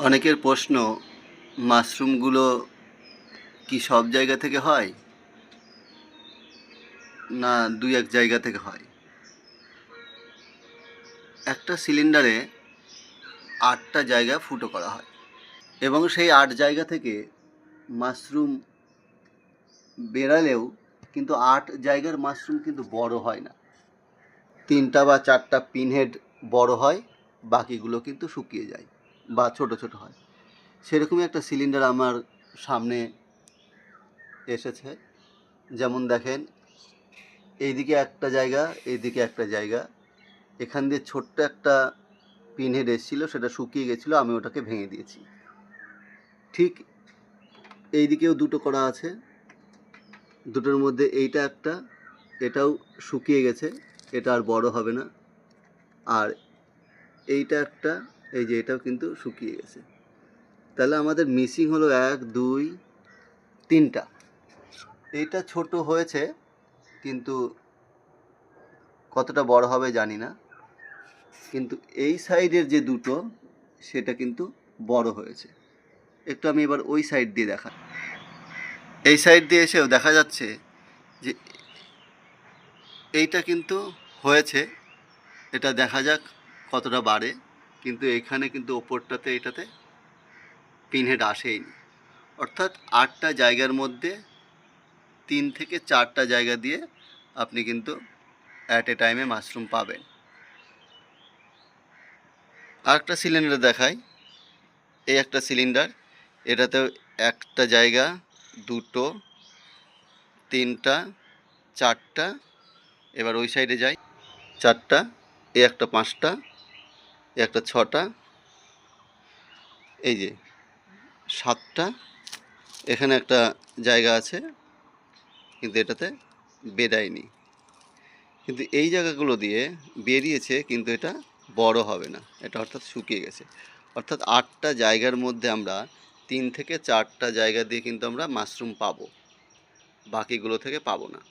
অনেকের প্রশ্ন, মাশরুমগুলো কি সব জায়গা থেকে হয় না দুই এক জায়গা থেকে হয়। একটা সিলিন্ডারে 8টা জায়গা ফুটো করা হয় এবং সেই 8 জায়গা থেকে মাশরুম বেরালেও কিন্তু 8 জায়গার মাশরুম কিন্তু বড় হয় না। 3টা বা 4টা পিনহেড বড় হয়, বাকিগুলো কিন্তু শুকিয়ে যায় বা ছোট ছোট হয়। সেরকমই একটা সিলিন্ডার আমার সামনে এসেছে। যেমন দেখেন, এইদিকে একটা জায়গা, এইদিকে একটা জায়গা, এখান দিয়ে ছোট্ট একটা পিনহেড এসেছিলো, সেটা শুকিয়ে গেছিলো, আমি ওটাকে ভেঙে দিয়েছি। ঠিক এইদিকেও দুটো করা আছে, দুটোর মধ্যে এইটা একটা, এটাও শুকিয়ে গেছে, এটা আর বড় হবে না। আর এইটা একটা, এই যে এটাও কিন্তু শুকিয়ে গেছে। তাহলে আমাদের মিসিং হলো 1 2 3টা। এইটা ছোট হয়েছে, কিন্তু কতটা বড় হবে জানি না। কিন্তু এই সাইডের যে দুটো, সেটা কিন্তু বড় হয়েছে। একটু আমি এবার ওই সাইড দিয়ে দেখা, এই সাইড দিয়ে এসেও দেখা যাচ্ছে যে এইটা কিন্তু হয়েছে। এটা দেখা যাক কতটা বাড়ে। কিন্তু এখানে কিন্তু ওপরটাতে, এটাতে পিনহেড আসেইনি। অর্থাৎ 8টা জায়গার মধ্যে 3 থেকে 4টা জায়গা দিয়ে আপনি কিন্তু অ্যাট এ টাইমে মাশরুম পাবেন। আরেকটা সিলিন্ডার দেখাই। এই একটা সিলিন্ডার, এটাতেও একটা জায়গা, দুটো, 3টা, 4টা। এবার ওই সাইডে যাই, 4টা, এই একটা 5টা, এই একটা 6টা, এই যে 7টা। এখানে একটা জায়গা আছে, কিন্তু এটাতে বেরায়নি। কিন্তু এই জায়গাগুলো দিয়ে বেরিয়েছে, কিন্তু এটা বড় হবে না, এটা অর্থাৎ শুকিয়ে গেছে। অর্থাৎ 8টা জায়গার মধ্যে আমরা 3 থেকে 4টা জায়গা দিয়ে কিন্তু আমরা মাশরুম পাবো, বাকিগুলো থেকে পাবো না।